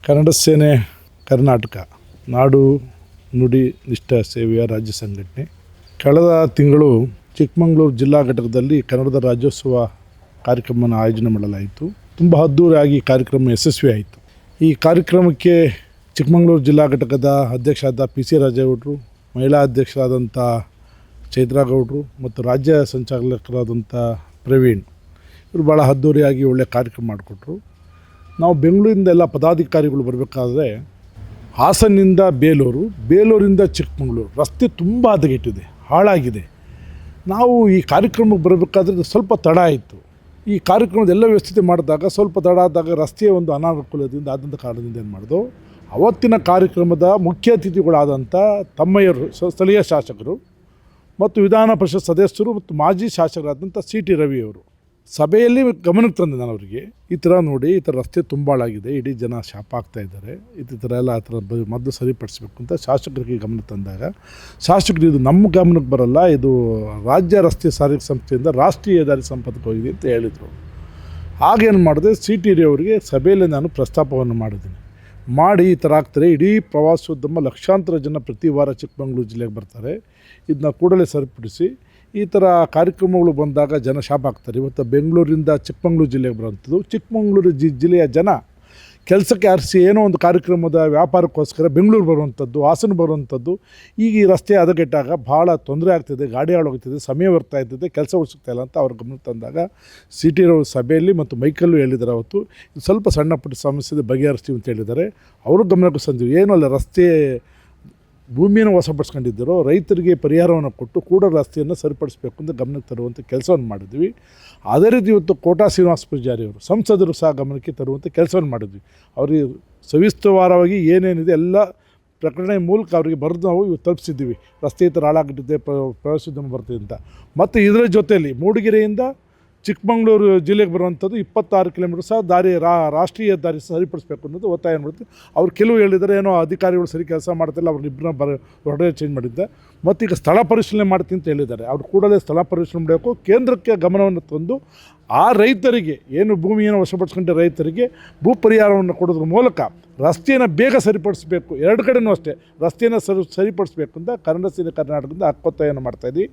ಕನ್ನಡ ಸೇನೆ ಕರ್ನಾಟಕ ನಾಡು ನುಡಿ ನಿಷ್ಠ ಸೇವೆಯ ರಾಜ್ಯ ಸಂಘಟನೆ ಕಳೆದ ತಿಂಗಳು ಚಿಕ್ಕಮಗಳೂರು ಜಿಲ್ಲಾ ಘಟಕದಲ್ಲಿ ಕನ್ನಡದ ರಾಜ್ಯೋತ್ಸವ ಕಾರ್ಯಕ್ರಮವನ್ನು ಆಯೋಜನೆ ಮಾಡಲಾಯಿತು. ತುಂಬ ಅದ್ದೂರಿಯಾಗಿ ಕಾರ್ಯಕ್ರಮ ಯಶಸ್ವಿ ಆಯಿತು. ಈ ಕಾರ್ಯಕ್ರಮಕ್ಕೆ ಚಿಕ್ಕಮಗಳೂರು ಜಿಲ್ಲಾ ಘಟಕದ ಅಧ್ಯಕ್ಷರಾದ PC ರಾಜೇಗೌಡರು, ಮಹಿಳಾ ಅಧ್ಯಕ್ಷರಾದಂಥ ಚೈತ್ರಾಗೌಡರು ಮತ್ತು ರಾಜ್ಯ ಸಂಚಾಲಕರಾದಂಥ ಪ್ರವೀಣ್ ಇವರು ಭಾಳ ಅದ್ದೂರಿಯಾಗಿ ಒಳ್ಳೆಯ ಕಾರ್ಯಕ್ರಮ ಮಾಡಿಕೊಟ್ರು. ನಾವು ಬೆಂಗಳೂರಿಂದ ಎಲ್ಲ ಪದಾಧಿಕಾರಿಗಳು ಬರಬೇಕಾದ್ರೆ ಹಾಸನಿಂದ ಬೇಲೂರಿಂದ ಚಿಕ್ಕಮಗಳೂರು ರಸ್ತೆ ತುಂಬ ಹದಗೆಟ್ಟಿದೆ, ಹಾಳಾಗಿದೆ. ನಾವು ಈ ಕಾರ್ಯಕ್ರಮಕ್ಕೆ ಬರಬೇಕಾದ್ರೆ ಸ್ವಲ್ಪ ತಡ ಆಯಿತು. ಈ ಕಾರ್ಯಕ್ರಮದ ಎಲ್ಲ ವ್ಯವಸ್ಥೆ ಮಾಡಿದಾಗ ಸ್ವಲ್ಪ ತಡ ಆದಾಗ ರಸ್ತೆಯ ಒಂದು ಅನಾನುಕೂಲದಿಂದ ಆದಂಥ ಕಾರಣದಿಂದ ಏನು ಮಾಡಿದೋ, ಅವತ್ತಿನ ಕಾರ್ಯಕ್ರಮದ ಮುಖ್ಯ ಅತಿಥಿಗಳಾದಂಥ ತಮ್ಮಯ್ಯರು, ಸ್ಥಳೀಯ ಶಾಸಕರು ಮತ್ತು ವಿಧಾನ ಪರಿಷತ್ ಸದಸ್ಯರು ಮತ್ತು ಮಾಜಿ ಶಾಸಕರಾದಂಥ CT ರವಿಯವರು ಸಭೆಯಲ್ಲಿ ಗಮನಕ್ಕೆ ತಂದೆ. ನಾನು ಅವರಿಗೆ ಈ ಥರ ನೋಡಿ, ಈ ಥರ ರಸ್ತೆ ತುಂಬ ಹಾಳಾಗಿದೆ, ಇಡೀ ಜನ ಶಾಪ ಆಗ್ತಾಯಿದ್ದಾರೆ, ಈ ಥರ ಎಲ್ಲ ಆ ಥರ ಮೊದಲು ಸರಿಪಡಿಸ್ಬೇಕು ಅಂತ ಶಾಸಕರಿಗೆ ಗಮನ ತಂದಾಗ, ಶಾಸಕರು ಇದು ನಮ್ಮ ಗಮನಕ್ಕೆ ಬರಲ್ಲ, ಇದು ರಾಜ್ಯ ರಸ್ತೆ ಸಾರಿಗೆ ಸಂಸ್ಥೆಯಿಂದ ರಾಷ್ಟ್ರೀಯ ಹೆದ್ದಾರಿ ಸಂಪರ್ಕ ಹೋಗಿದೆ ಅಂತ ಹೇಳಿದರು. ಆಗೇನು ಮಾಡಿದೆ, CT ಅವರಿಗೆ ಸಭೆಯಲ್ಲಿ ನಾನು ಪ್ರಸ್ತಾಪವನ್ನು ಮಾಡಿ ಈ ಥರ ಆಗ್ತಾರೆ, ಇಡೀ ಪ್ರವಾಸೋದ್ಯಮ ಲಕ್ಷಾಂತರ ಜನ ಪ್ರತಿ ವಾರ ಚಿಕ್ಕಮಗಳೂರು ಜಿಲ್ಲೆಗೆ ಬರ್ತಾರೆ, ಇದನ್ನ ಕೂಡಲೇ ಸರಿಪಡಿಸಿ. ಈ ಥರ ಕಾರ್ಯಕ್ರಮಗಳು ಬಂದಾಗ ಜನ ಶಾಪ್ ಆಗ್ತಾರೆ. ಇವತ್ತು ಬೆಂಗಳೂರಿಂದ ಚಿಕ್ಕಮಗಳೂರು ಜಿಲ್ಲೆಗೆ ಬರುವಂಥದ್ದು, ಚಿಕ್ಕಮಗಳೂರು ಜಿಲ್ಲೆಯ ಜನ ಕೆಲಸಕ್ಕೆ ಆರಿಸಿ ಏನೋ ಒಂದು ಕಾರ್ಯಕ್ರಮದ ವ್ಯಾಪಾರಕ್ಕೋಸ್ಕರ ಬೆಂಗಳೂರು ಬರುವಂಥದ್ದು, ಹಾಸನ ಬರುವಂಥದ್ದು. ಈಗ ಈ ರಸ್ತೆ ಹದಗೆಟ್ಟಾಗ ಭಾಳ ತೊಂದರೆ ಆಗ್ತಿದೆ, ಗಾಡಿ ಹಾಳಾಗ್ತಿದೆ, ಸಮಯ ಬರ್ತಾ ಇರ್ತದೆ, ಕೆಲಸ ಉಳಿಸ್ತಾ ಅಂತ ಅವ್ರ ಗಮನಕ್ಕೆ ತಂದಾಗ CT ಸಭೆಯಲ್ಲಿ ಮತ್ತು ಮೈಕಲ್ಲೂ ಹೇಳಿದ್ದಾರೆ. ಅವತ್ತು ಸ್ವಲ್ಪ ಸಣ್ಣ ಪುಟ್ಟ ಸಮಸ್ಯೆ ಬಗೆಹರಿಸ್ತೀವಿ ಅಂತ ಹೇಳಿದ್ದಾರೆ. ಅವರು ಗಮನಕ್ಕೆ ತಂದಿವಿ. ಏನೂ ಅಲ್ಲ, ರಸ್ತೆ ಭೂಮಿಯನ್ನು ವಶಪಡಿಸ್ಕೊಂಡಿದ್ದರು, ರೈತರಿಗೆ ಪರಿಹಾರವನ್ನು ಕೊಟ್ಟು ಕೂಡ ರಸ್ತೆಯನ್ನು ಸರಿಪಡಿಸಬೇಕು ಅಂತ ಗಮನಕ್ಕೆ ತರುವಂಥ ಕೆಲಸವನ್ನು ಮಾಡಿದ್ವಿ. ಅದೇ ರೀತಿ ಇವತ್ತು ಕೋಟಾ ಶ್ರೀನಿವಾಸ ಪೂಜಾರಿ ಅವರು ಸಂಸದರು ಸಹ ಗಮನಕ್ಕೆ ತರುವಂಥ ಕೆಲಸವನ್ನು ಮಾಡಿದ್ವಿ. ಅವರಿಗೆ ಸವಿಸ್ತರವಾಗಿ ಏನೇನಿದೆ ಎಲ್ಲ ಪ್ರಕಟಣೆ ಮೂಲಕ ಅವರಿಗೆ ಬರೆದು ನಾವು ಇವತ್ತು ತಲುಪಿಸಿದ್ದೀವಿ. ರಸ್ತೆ ಈ ಥರ ಹಾಳಾಗಿಟ್ಟಿದೆ, ಪ್ರವಾಸೋದ್ಯಮ ಬರ್ತಿದೆ ಅಂತ. ಮತ್ತು ಇದರ ಜೊತೆಯಲ್ಲಿ ಮೂಡಿಗೆರೆಯಿಂದ ಚಿಕ್ಕಮಗಳೂರು ಜಿಲ್ಲೆಗೆ ಬರುವಂಥದ್ದು 26 ಕಿಲೋಮೀಟರ್ ಸಹ ದಾರಿ ರಾಷ್ಟ್ರೀಯ ದಾರಿ ಸರಿಪಡಿಸಬೇಕು ಅನ್ನೋದು ಒತ್ತಾಯ ಮಾಡ್ತೀವಿ. ಅವ್ರು ಕೆಲವು ಹೇಳಿದರೆ ಏನೋ ಅಧಿಕಾರಿಗಳು ಸರಿ ಕೆಲಸ ಮಾಡ್ತಿಲ್ಲ, ಅವ್ರನ್ನಿಬ್ಬರನ್ನ ಹೊರಗಡೆ ಚೇಂಜ್ ಮಾಡಿದ್ದೆ. ಮತ್ತು ಈಗ ಸ್ಥಳ ಪರಿಶೀಲನೆ ಮಾಡ್ತೀನಿ ಅಂತ ಹೇಳಿದ್ದಾರೆ. ಅವ್ರು ಕೂಡಲೇ ಸ್ಥಳ ಪರಿಶೀಲನೆ ಮಾಡಬೇಕು, ಕೇಂದ್ರಕ್ಕೆ ಗಮನವನ್ನು ತಂದು ಆ ರೈತರಿಗೆ ಏನು ಭೂಮಿಯನ್ನು ವಶಪಡಿಸ್ಕೊಂಡ ರೈತರಿಗೆ ಭೂ ಪರಿಹಾರವನ್ನು ಕೊಡೋದ್ರ ಮೂಲಕ ರಸ್ತೆಯನ್ನು ಬೇಗ ಸರಿಪಡಿಸಬೇಕು. ಎರಡು ಕಡೆಯೂ ಅಷ್ಟೇ ರಸ್ತೆಯನ್ನು ಸರಿಪಡಿಸಬೇಕು ಅಂತ ಕನ್ನಡ ಸೇನೆ ಕರ್ನಾಟಕದಿಂದ ಹಕ್ಕೊತ್ತಾಯವನ್ನು ಮಾಡ್ತಾಯಿದ್ವಿ.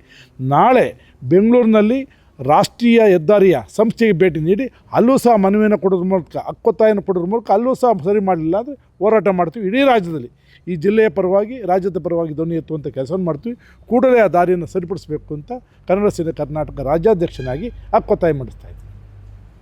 ನಾಳೆ ಬೆಂಗಳೂರಿನಲ್ಲಿ ರಾಷ್ಟ್ರೀಯ ಹೆದ್ದಾರಿಯ ಸಂಸ್ಥೆಗೆ ಭೇಟಿ ನೀಡಿ ಅಲ್ಲೂ ಸಹ ಮನವಿಯನ್ನು ಕೊಡೋದ್ರ ಮೂಲಕ, ಹಕ್ಕೊತ್ತಾಯನ ಕೊಡೋದ್ರ ಮೂಲಕ ಅಲ್ಲೂ ಸಹ ಸರಿ ಮಾಡಲಿಲ್ಲ ಅಂದರೆ ಹೋರಾಟ ಮಾಡ್ತೀವಿ. ಇಡೀ ರಾಜ್ಯದಲ್ಲಿ ಈ ಜಿಲ್ಲೆಯ ಪರವಾಗಿ, ರಾಜ್ಯದ ಪರವಾಗಿ ಧ್ವನಿ ಎತ್ತುವಂಥ ಕೆಲಸವನ್ನು ಮಾಡ್ತೀವಿ. ಕೂಡಲೇ ಆ ದಾರಿಯನ್ನು ಸರಿಪಡಿಸಬೇಕು ಅಂತ ಕನ್ನಡ ಸೇನೆ ಕರ್ನಾಟಕ ರಾಜ್ಯಾಧ್ಯಕ್ಷನಾಗಿ ಹಕ್ಕೊತ್ತಾಯ ಮಾಡಿಸ್ತಾ ಇದ್ದೀವಿ.